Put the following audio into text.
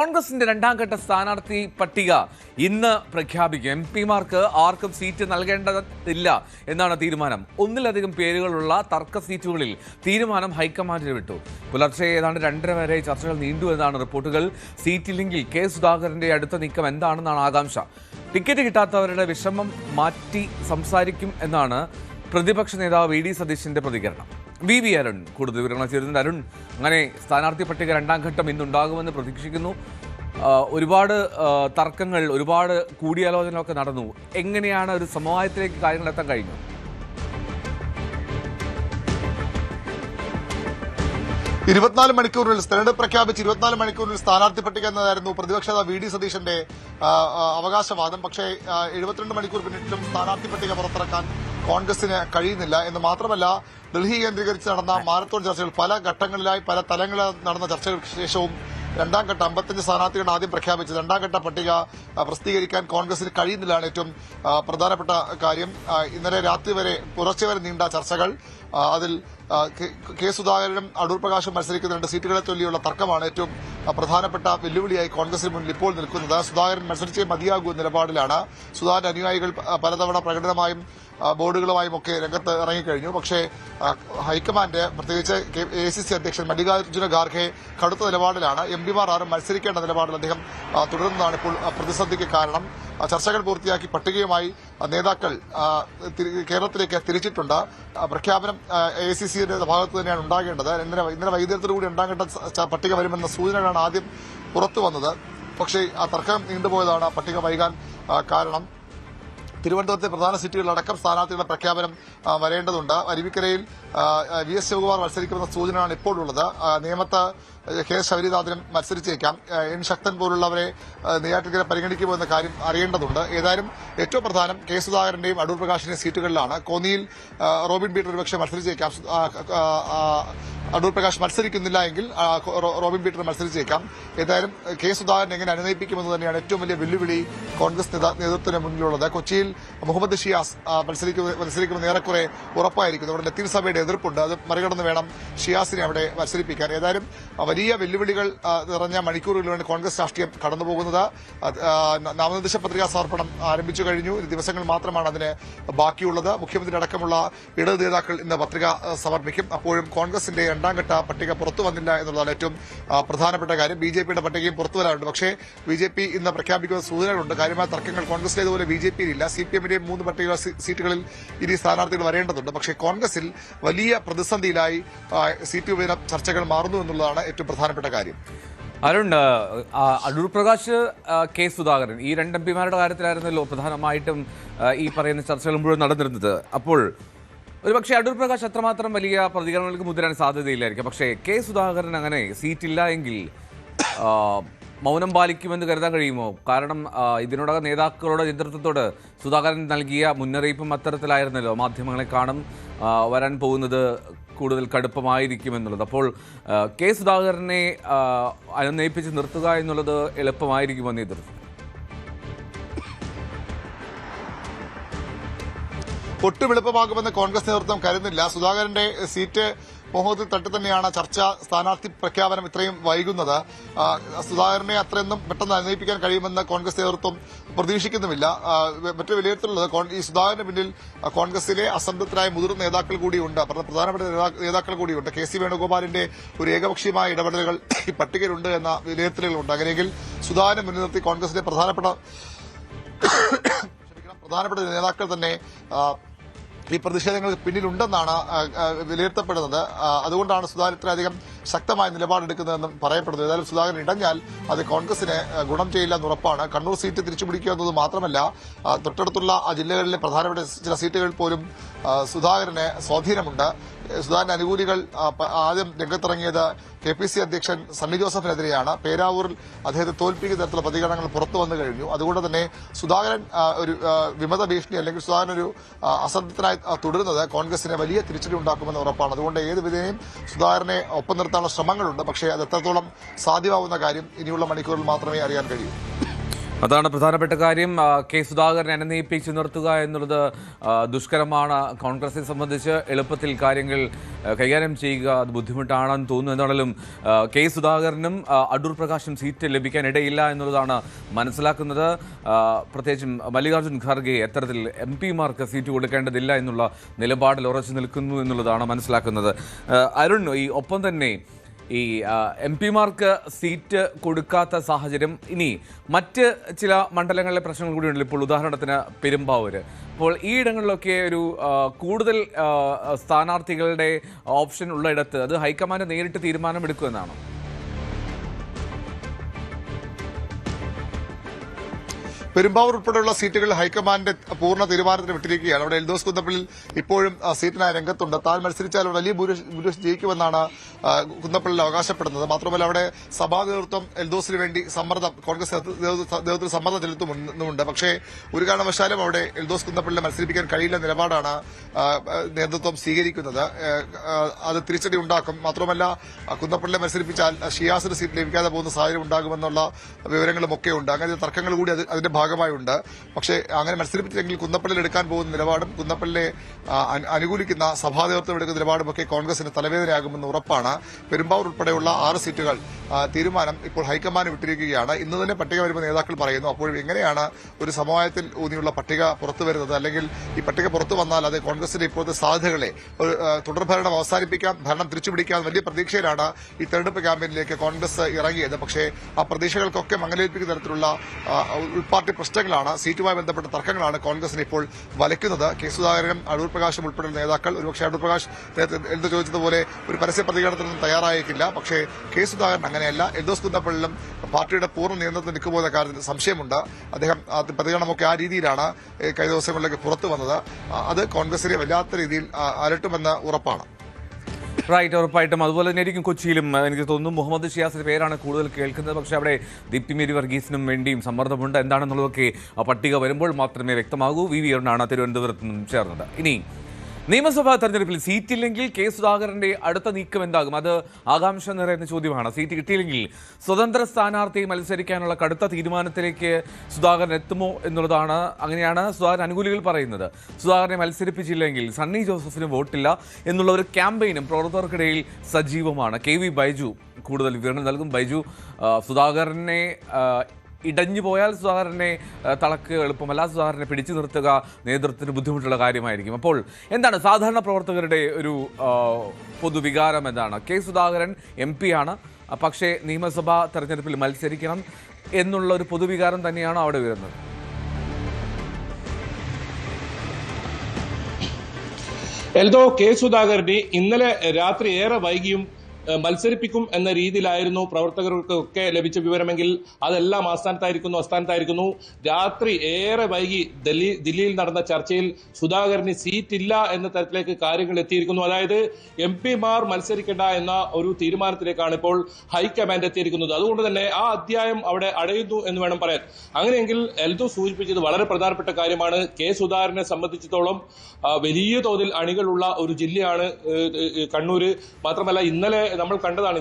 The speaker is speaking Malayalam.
കോൺഗ്രസിന്റെ രണ്ടാം ഘട്ട സ്ഥാനാർത്ഥി പട്ടിക ഇന്ന് പ്രഖ്യാപിക്കും. എം പിമാർക്ക് ആർക്കും സീറ്റ് നൽകേണ്ടതില്ല എന്നാണ് തീരുമാനം. ഒന്നിലധികം പേരുകളുള്ള തർക്ക സീറ്റുകളിൽ തീരുമാനം ഹൈക്കമാൻഡിന് വിട്ടു. പുലർച്ചെ ഏതാണ്ട് 2:30 വരെ ചർച്ചകൾ നീണ്ടു എന്നാണ് റിപ്പോർട്ടുകൾ. സീറ്റില്ലെങ്കിൽ കെ സുധാകരന്റെ അടുത്ത നീക്കം എന്താണെന്നാണ് ആകാംക്ഷ. ടിക്കറ്റ് കിട്ടാത്തവരുടെ വിഷമം മാറ്റി സംസാരിക്കും എന്നാണ് പ്രതിപക്ഷ നേതാവ് വി ഡി സതീശന്റെ പ്രതികരണം. വി അരുൺ കൂടുതൽ വിവരങ്ങൾ ചേരുന്നുണ്ട്. അരുൺ, അങ്ങനെ സ്ഥാനാർത്ഥി പട്ടിക രണ്ടാം ഘട്ടം ഇന്നുണ്ടാകുമെന്ന് പ്രതീക്ഷിക്കുന്നു. ഒരുപാട് തർക്കങ്ങൾ, ഒരുപാട് കൂടിയാലോചനകളൊക്കെ നടന്നു. എങ്ങനെയാണ് ഒരു സമവായത്തിലേക്ക് കാര്യങ്ങൾ എത്താൻ കഴിഞ്ഞു? തെരഞ്ഞെടുപ്പ് പ്രഖ്യാപിച്ച് 24 മണിക്കൂറിൽ സ്ഥാനാർത്ഥി പട്ടിക എന്നതായിരുന്നു പ്രതിപക്ഷ നേതാവ് വി ഡി സതീശന്റെ അവകാശവാദം. പക്ഷേ 72 മണിക്കൂർ പിന്നിട്ടും സ്ഥാനാർത്ഥി പട്ടിക പുറത്തിറക്കാൻ കോൺഗ്രസിന് കഴിയുന്നില്ല എന്ന് മാത്രമല്ല, ഡൽഹി കേന്ദ്രീകരിച്ച് നടന്ന മാരത്തോൺ ചർച്ചകൾ പല ഘട്ടങ്ങളിലായി പല തലങ്ങളിൽ നടന്ന ചർച്ചകൾക്ക് ശേഷവും രണ്ടാം ഘട്ട 55 സ്ഥാനാർത്ഥികളാണ് ആദ്യം പ്രഖ്യാപിച്ചത്. രണ്ടാം ഘട്ട പട്ടിക പ്രസിദ്ധീകരിക്കാൻ കോൺഗ്രസിന് കഴിയുന്നില്ലാണ് ഏറ്റവും പ്രധാനപ്പെട്ട കാര്യം. ഇന്നലെ രാത്രി വരെ പുലർച്ചെ വരെ നീണ്ട ചർച്ചകൾ, അതിൽ കെ സുധാകരനും അടൂർ പ്രകാശും മത്സരിക്കുന്ന 2 സീറ്റുകളെ ചൊല്ലിയുള്ള തർക്കമാണ് ഏറ്റവും പ്രധാനപ്പെട്ട വെല്ലുവിളിയായി കോൺഗ്രസിന് മുന്നിൽ ഇപ്പോൾ നിൽക്കുന്നത്. സുധാകരൻ മത്സരിച്ചേ മതിയാകൂ നിലപാടിലാണ്. സുധാകരൻ അനുയായികൾ പലതവണ പ്രകടനമായും ബോർഡുകളുമായും ഒക്കെ രംഗത്ത് ഇറങ്ങിക്കഴിഞ്ഞു. പക്ഷേ ഹൈക്കമാൻഡ്, പ്രത്യേകിച്ച് ACC അധ്യക്ഷൻ മല്ലികാർജ്ജുന ഖാർഗെ കടുത്ത നിലപാടിലാണ്. എം പിമാർ ആരും മത്സരിക്കേണ്ട നിലപാടിൽ അദ്ദേഹം തുടരുന്നതാണ് ഇപ്പോൾ പ്രതിസന്ധിക്ക് കാരണം. ചർച്ചകൾ പൂർത്തിയാക്കി പട്ടികയുമായി നേതാക്കൾ കേരളത്തിലേക്ക് തിരിച്ചിട്ടുണ്ട്. പ്രഖ്യാപനം ACCയുടെ ഭാഗത്ത് തന്നെയാണ് ഉണ്ടാകേണ്ടത്. ഇന്നലെ വൈകുന്നേരത്തോടുകൂടി രണ്ടാം ഘട്ട പട്ടിക വരുമെന്ന സൂചനകളാണ് ആദ്യം പുറത്തു വന്നത്. പക്ഷേ ആ തർക്കം നീണ്ടുപോയതാണ് പട്ടിക വൈകാൻ കാരണം. തിരുവനന്തപുരത്തെ പ്രധാന സീറ്റുകളിലടക്കം സ്ഥാനാർത്ഥികളുടെ പ്രഖ്യാപനം വരേണ്ടതുണ്ട്. അരുവിക്കരയിൽ VS ശിവകുമാർ മത്സരിക്കുമെന്ന സൂചനയാണ് ഇപ്പോഴുള്ളത്. നേമത്ത് കെ ശബരിനാഥനും മത്സരിച്ചേക്കാം. N ശക്തൻ പോലുള്ളവരെ നെയ്യാറ്റിൻകര പരിഗണിക്കുമോ എന്ന കാര്യം അറിയേണ്ടതുണ്ട്. ഏതായാലും ഏറ്റവും പ്രധാനം കെ സുധാകരന്റെയും അടൂർ പ്രകാശിന്റെയും സീറ്റുകളിലാണ്. കോന്നിയിൽ റോബിൻ പീറ്റർ ഒരുപക്ഷെ മത്സരിച്ചേക്കാം. അടൂർ പ്രകാശ് മത്സരിക്കുന്നില്ല എങ്കിൽ റോബിൻ പീറ്റർ മത്സരിച്ചേക്കാം. ഏതായാലും കെ സുധാകരൻ എങ്ങനെ അനുനയിപ്പിക്കുമെന്ന് തന്നെയാണ് ഏറ്റവും വലിയ വെല്ലുവിളി കോൺഗ്രസ് നേതൃത്വത്തിന് മുന്നിലുള്ളത്. കൊച്ചിയിൽ മുഹമ്മദ് ഷിയാസ് മത്സരിക്കുമെന്ന് ഏറെക്കുറെ ഉറപ്പായിരിക്കുന്നു. അവിടെ ലത്തീൻ സഭയുടെ എതിർപ്പുണ്ട്. അത് മറികടന്ന് വേണം ഷിയാസിനെ അവിടെ മത്സരിപ്പിക്കാൻ. ഏതായാലും വലിയ വെല്ലുവിളികൾ നിറഞ്ഞ മണിക്കൂറുകളിലാണ് കോൺഗ്രസ് രാഷ്ട്രീയം കടന്നുപോകുന്നത്. നാമനിർദ്ദേശ പത്രികാ സമർപ്പണം ആരംഭിച്ചു കഴിഞ്ഞു. ദിവസങ്ങൾ മാത്രമാണ് അതിന് ബാക്കിയുള്ളത്. മുഖ്യമന്ത്രി അടക്കമുള്ള ഇടത് നേതാക്കൾ ഇന്ന് പത്രിക സമർപ്പിക്കും. അപ്പോഴും കോൺഗ്രസിന്റെ രണ്ടാം ഘട്ട പട്ടിക പുറത്തു വന്നില്ല എന്നുള്ളതാണ് ഏറ്റവും പ്രധാനപ്പെട്ട കാര്യം. BJPയുടെ പട്ടികയും പുറത്തു വരാറുണ്ട്. പക്ഷേ BJP ഇന്ന് പ്രഖ്യാപിക്കുന്ന സൂചനകളുണ്ട്. കാര്യമായ തർക്കങ്ങൾ കോൺഗ്രസിലേതുപോലെ BJPയിലില്ല. CPMന്റെയും 3 പട്ടിക സീറ്റുകളിൽ ഇനി സ്ഥാനാർത്ഥികൾ വരേണ്ടതുണ്ട്. പക്ഷേ കോൺഗ്രസിൽ വലിയ പ്രതിസന്ധിയിലായി സീറ്റ് വിഭജന ചർച്ചകൾ മാറുന്നു എന്നുള്ളതാണ് ഏറ്റവും പ്രധാനപ്പെട്ട കാര്യം. അരുൺ, അടൂർ പ്രകാശ്, കെ സുധാകരൻ ഈ 2 MP മാരുടെ കാര്യത്തിലായിരുന്നല്ലോ പ്രധാനമായിട്ടും ഈ പറയുന്ന ചർച്ചകൾ മുഴുവൻ നടന്നിരുന്നത്. അപ്പോൾ ഒരുപക്ഷെ അടൂർ പ്രകാശ് അത്രമാത്രം വലിയ പ്രതികരണങ്ങൾക്ക് മുതിരാൻ സാധ്യതയില്ലായിരിക്കും. പക്ഷേ കെ സുധാകരൻ അങ്ങനെ സീറ്റില്ല എങ്കിൽ മൗനം പാലിക്കുമെന്ന് കരുതാൻ കഴിയുമോ? കാരണം ഇതിനോടകം നേതാക്കളുടെ നേതൃത്വത്തോട് സുധാകരൻ നൽകിയ മുന്നറിയിപ്പും അത്തരത്തിലായിരുന്നല്ലോ. മാധ്യമങ്ങളെ കാണും, വരാൻ പോകുന്നത് കൂടുതൽ കടുപ്പമായിരിക്കുമെന്നുള്ളത്. അപ്പോൾ കെ സുധാകരനെ അനുനയിപ്പിച്ച് നിർത്തുക എന്നുള്ളത് എളുപ്പമായിരിക്കുമോ നേതൃത്വം? ഒട്ടും എളുപ്പമാകുമെന്ന് കോൺഗ്രസ് നേതൃത്വം കരുതുന്നില്ല. സുധാകരന്റെ സീറ്റ് മോഹത്തിൽ തട്ടി തന്നെയാണ് സ്ഥാനാർത്ഥി പ്രഖ്യാപനം ഇത്രയും വൈകുന്നത്. സുധാകരനെ അത്രയൊന്നും പെട്ടെന്ന് അനുനയിപ്പിക്കാൻ കഴിയുമെന്ന് കോൺഗ്രസ് നേതൃത്വം പ്രതീക്ഷിക്കുന്നുമില്ല. മറ്റൊരു വിലയിരുത്തലുള്ളത്, ഈ സുധാകരന് പിന്നിൽ കോൺഗ്രസിലെ അസംതൃപ്തരായ മുതിർന്ന നേതാക്കൾ കൂടിയുണ്ട്, പ്രധാനപ്പെട്ട നേതാക്കൾ കൂടിയുണ്ട്. KC വേണുഗോപാലിന്റെ ഒരു ഏകപക്ഷീയമായ ഇടപെടലുകൾ ഈ പട്ടികയിലുണ്ട് എന്ന വിലയിരുത്തലുകളുണ്ട്. അങ്ങനെയെങ്കിൽ സുധാകരനെ മുൻനിർത്തി കോൺഗ്രസിലെ പ്രധാനപ്പെട്ട നേതാക്കൾ തന്നെ ഈ പ്രതിഷേധങ്ങൾക്ക് പിന്നിലുണ്ടെന്നാണ് വിലയിരുത്തപ്പെടുന്നത്. അതുകൊണ്ടാണ് സുധാകരൻ ഇത്രയധികം ശക്തമായ നിലപാടെടുക്കുന്നതെന്നും പറയപ്പെടുന്നത്. ഏതായാലും സുധാകരൻ ഇടഞ്ഞാൽ അത് കോൺഗ്രസിന് ഗുണം ചെയ്യില്ല എന്നുറപ്പാണ്. കണ്ണൂർ സീറ്റ് തിരിച്ചുപിടിക്കുക എന്നത് മാത്രമല്ല, തൊട്ടടുത്തുള്ള ആ ജില്ലകളിലെ പ്രധാനപ്പെട്ട ചില സീറ്റുകളിൽ പോലും സുധാകരന് സ്വാധീനമുണ്ട്. സുധാകരന്റെ അനുകൂലികൾ ആദ്യം രംഗത്തിറങ്ങിയത് KPC അധ്യക്ഷൻ സണ്ണി ജോസഫിനെതിരെയാണ്. പേരാവൂരിൽ അദ്ദേഹത്തെ തോൽപ്പിക്കുന്ന തരത്തിലുള്ള പ്രതികരണങ്ങൾ പുറത്തു വന്നു കഴിഞ്ഞു. അതുകൊണ്ട് തന്നെ സുധാകരൻ ഒരു വിമത ഭീഷണി അല്ലെങ്കിൽ സുധാകരൻ ഒരു അസംതൃപ്തനായി തുടരുന്നത് കോൺഗ്രസിന് വലിയ തിരിച്ചടി ഉണ്ടാക്കുമെന്ന് ഉറപ്പാണ്. അതുകൊണ്ട് ഏത് വിധേനയും സുധാകരനെ ഒപ്പം നിർത്താനുള്ള ശ്രമങ്ങളുണ്ട്. പക്ഷേ അത് എത്രത്തോളം സാധ്യമാവുന്ന കാര്യം ഇനിയുള്ള മണിക്കൂറിൽ മാത്രമേ അറിയാൻ കഴിയൂ. അതാണ് പ്രധാനപ്പെട്ട കാര്യം. കെ സുധാകരനെ അനനയിപ്പിച്ച് നിർത്തുക എന്നുള്ളത് ദുഷ്കരമാണ്. കോൺഗ്രസിനെ സംബന്ധിച്ച് എളുപ്പത്തിൽ കാര്യങ്ങൾ കൈകാര്യം ചെയ്യുക അത് ബുദ്ധിമുട്ടാണെന്ന് തോന്നുന്നു. എന്നാണെങ്കിലും കെ സുധാകരനും അടൂർ പ്രകാശും സീറ്റ് ലഭിക്കാൻ ഇടയില്ല എന്നുള്ളതാണ് മനസ്സിലാക്കുന്നത്. പ്രത്യേകിച്ചും മല്ലികാർജ്ജുൻ ഖാർഗെ അത്തരത്തിൽ എം പിമാർക്ക് സീറ്റ് കൊടുക്കേണ്ടതില്ല എന്നുള്ള നിലപാടിൽ ഉറച്ചു നിൽക്കുന്നു എന്നുള്ളതാണ് മനസ്സിലാക്കുന്നത്. അരുൺ, ഈ ഒപ്പം തന്നെ ഈ എം പിമാർക്ക് സീറ്റ് കൊടുക്കാത്ത സാഹചര്യം ഇനി മറ്റ് ചില മണ്ഡലങ്ങളിലെ പ്രശ്നങ്ങൾ കൂടിയുണ്ടല്ലോ. ഇപ്പോൾ ഉദാഹരണത്തിന് പെരുമ്പാവൂര്. അപ്പോൾ ഈ ഇടങ്ങളിലൊക്കെ ഒരു കൂടുതൽ സ്ഥാനാർത്ഥികളുടെ ഓപ്ഷൻ ഉള്ളയിടത്ത് അത് ഹൈക്കമാൻഡ് നേരിട്ട് തീരുമാനമെടുക്കുമെന്നാണ്. പെരുമ്പാവൂർ ഉൾപ്പെടെയുള്ള സീറ്റുകൾ ഹൈക്കമാൻഡ് പൂർണ്ണ തീരുമാനത്തിന് വിട്ടിരിക്കുകയാണ്. അവിടെ എൽദോസ് കുന്നപ്പള്ളിൽ ഇപ്പോഴും സീറ്റിനായി രംഗത്തുണ്ട്. താൻ മത്സരിച്ചാൽ വലിയ ഭൂരിപക്ഷം ജയിക്കുമെന്നാണ് കുന്നപ്പള്ളിൽ അവകാശപ്പെടുന്നത്. മാത്രമല്ല അവിടെ സഭാ നേതൃത്വം എൽദോസിന് വേണ്ടി കോൺഗ്രസ് നേതൃത്വത്തിൽ സമ്മർദ്ദം ചെലുത്തുന്നുമുണ്ട്. പക്ഷേ ഒരു കാരണവശാലും അവിടെ എൽദോസ് കുന്നപ്പള്ളിയെ മത്സരിപ്പിക്കാൻ കഴിയില്ല നിലപാടാണ് നേതൃത്വം സ്വീകരിക്കുന്നത്. അത് തിരിച്ചടി ഉണ്ടാക്കും. മാത്രമല്ല കുന്നപ്പള്ളിയെ മത്സരിപ്പിച്ചാൽ ഷിയാസിന് സീറ്റ് ലഭിക്കാതെ പോകുന്ന സാഹചര്യം ഉണ്ടാകുമെന്നുള്ള വിവരങ്ങളും ഒക്കെ ഉണ്ട്. അങ്ങനെ തർക്കങ്ങൾ കൂടി അതിന്റെ ഭാഗമായുണ്ട്. പക്ഷേ അങ്ങനെ മത്സരിപ്പിച്ചില്ലെങ്കിൽ കുന്നപ്പള്ളിയിൽ എടുക്കാൻ പോകുന്ന നിലപാടും കുന്നപ്പള്ളിയെ അനുകൂലിക്കുന്ന സഭാ നേതൃത്വം എടുക്കുന്ന നിലപാടുമൊക്കെ കോൺഗ്രസിന് തലവേദനയാകുമെന്ന് ഉറപ്പാണ്. പെരുമ്പാവൂർ ഉൾപ്പെടെയുള്ള 6 സീറ്റുകൾ തീരുമാനം ഇപ്പോൾ ഹൈക്കമാൻഡ് വിട്ടിരിക്കുകയാണ്. ഇന്ന് തന്നെ പട്ടിക വരുമ്പോൾ നേതാക്കൾ പറയുന്നു. അപ്പോൾ എങ്ങനെയാണ് ഒരു സമവായത്തിൽ ഊന്നിയുള്ള പട്ടിക പുറത്തു വരുന്നത്? അല്ലെങ്കിൽ ഈ പട്ടിക പുറത്തു വന്നാൽ അത് കോൺഗ്രസിന്റെ ഇപ്പോഴത്തെ സാധ്യതകളെ തുടർഭരണം അവസാനിപ്പിക്കാം, ഭരണം തിരിച്ചുപിടിക്കാൻ വലിയ പ്രതീക്ഷയിലാണ് ഈ തെരഞ്ഞെടുപ്പ് ക്യാമ്പയിനിലേക്ക് കോൺഗ്രസ് ഇറങ്ങിയത്. പക്ഷേ ആ പ്രതീക്ഷകൾക്കൊക്കെ മങ്ങലേൽപ്പിക്കുന്ന തരത്തിലുള്ള ഉൾപാർട്ടി പ്രശ്നങ്ങളാണ്, സീറ്റുമായി ബന്ധപ്പെട്ട തർക്കങ്ങളാണ് കോൺഗ്രസിനെ ഇപ്പോൾ വലയ്ക്കുന്നത്. കെ സുധാകരനും അടൂർ പ്രകാശും ഉൾപ്പെടെയുള്ള നേതാക്കൾ ഒരുപക്ഷെ അടൂർ പ്രകാശ് എന്ത് ചോദിച്ചതുപോലെ ഒരു പരസ്യ പ്രതികരണത്തിനൊന്നും തയ്യാറായേക്കില്ല. പക്ഷേ കെ സുധാകരൻ അങ്ങനെയല്ല. എൽദോസ് കുന്നപ്പള്ളിലും പാർട്ടിയുടെ പൂർണ്ണ നിയന്ത്രണത്തിൽ നിൽക്കുമ്പോൾ കാര്യത്തിൽ സംശയമുണ്ട്. അദ്ദേഹം പ്രതികരണമൊക്കെ ആ രീതിയിലാണ് കഴിഞ്ഞ ദിവസങ്ങളിലേക്ക് പുറത്തു വന്നത്. അത് കോൺഗ്രസിനെ വല്ലാത്ത രീതിയിൽ അലട്ടുമെന്ന് ഉറപ്പാണ്. റൈറ്റ്, ഉറപ്പായിട്ടും അതുപോലെ തന്നെ ആയിരിക്കും കൊച്ചിയിലും. എനിക്ക് തോന്നുന്നു മുഹമ്മദ് ഷിയാസിന്റെ പേരാണ് കൂടുതൽ കേൾക്കുന്നത്. പക്ഷേ അവിടെ ദീപ്തി മേരി വർഗീസിനും വേണ്ടിയും സമ്മർദ്ദമുണ്ട്. എന്താണെന്നുള്ളതൊക്കെ ആ പട്ടിക വരുമ്പോൾ മാത്രമേ വ്യക്തമാകൂ. വി അരുണാണ് തിരുവനന്തപുരത്ത് നിന്നും ചേർന്നത്. ഇനി നിയമസഭാ തെരഞ്ഞെടുപ്പിൽ സീറ്റില്ലെങ്കിൽ കെ സുധാകരന്റെ അടുത്ത നീക്കം എന്താകും? അത് ആകാംക്ഷ നിറയുന്ന ചോദ്യമാണ്. സീറ്റ് കിട്ടിയില്ലെങ്കിൽ സ്വതന്ത്ര സ്ഥാനാർത്ഥി മത്സരിക്കാനുള്ള കടുത്ത തീരുമാനത്തിലേക്ക് സുധാകരൻ എത്തുമോ എന്നുള്ളതാണ്. അങ്ങനെയാണ് സുധാകരൻ അനുകൂലികൾ പറയുന്നത്. സുധാകരനെ മത്സരിപ്പിച്ചില്ലെങ്കിൽ സണ്ണി ജോസഫിന് വോട്ടില്ല എന്നുള്ള ഒരു ക്യാമ്പയിനും പ്രവർത്തകർക്കിടയിൽ സജീവമാണ്. KV ബൈജു കൂടുതൽ വിവരണം നൽകും. ബൈജു, സുധാകരനെ ഇടഞ്ഞു പോയാൽ സുധാകരനെ തളക്കുക എളുപ്പമല്ല. സുധാകരനെ പിടിച്ചു നിർത്തുക നേതൃത്വത്തിന് ബുദ്ധിമുട്ടുള്ള കാര്യമായിരിക്കും. അപ്പോൾ എന്താണ് സാധാരണ പ്രവർത്തകരുടെ ഒരു പൊതുവികാരം? എന്താണ്? കെ സുധാകരൻ MP ആണ്, പക്ഷേ നിയമസഭാ തെരഞ്ഞെടുപ്പിൽ മത്സരിക്കണം എന്നുള്ള ഒരു പൊതുവികാരം തന്നെയാണ് അവിടെ വരുന്നത്. എൽദോ, കെ സുധാകരനെ ഇന്നലെ രാത്രി ഏറെ വൈകിയും മത്സരിപ്പിക്കും എന്ന രീതിയിലായിരുന്നു പ്രവർത്തകർക്കൊക്കെ ലഭിച്ച വിവരമെങ്കിൽ അതെല്ലാം അസ്ഥാനത്തായിരിക്കുന്നു. രാത്രി ഏറെ വൈകി ദില്ലിയിൽ നടന്ന ചർച്ചയിൽ സുധാകരന് സീറ്റില്ല എന്ന തരത്തിലേക്ക് കാര്യങ്ങൾ എത്തിയിരിക്കുന്നു. അതായത് MP-മാർ മത്സരിക്കേണ്ട എന്ന ഒരു തീരുമാനത്തിലേക്കാണ് ഇപ്പോൾ ഹൈക്കമാൻഡ് എത്തിയിരിക്കുന്നത്. അതുകൊണ്ട് തന്നെ ആ അധ്യായം അവിടെ അടയുന്നു എന്ന് വേണം പറയാൻ. അങ്ങനെയെങ്കിൽ എൽദോ സൂചിപ്പിച്ചത് വളരെ പ്രധാനപ്പെട്ട കാര്യമാണ്. കെ സുധാകരനെ സംബന്ധിച്ചിടത്തോളം വലിയ തോതിൽ അണികളുള്ള ഒരു ജില്ലയാണ് കണ്ണൂര്. മാത്രമല്ല ഇന്നലെ നമ്മൾ കണ്ടതാണ്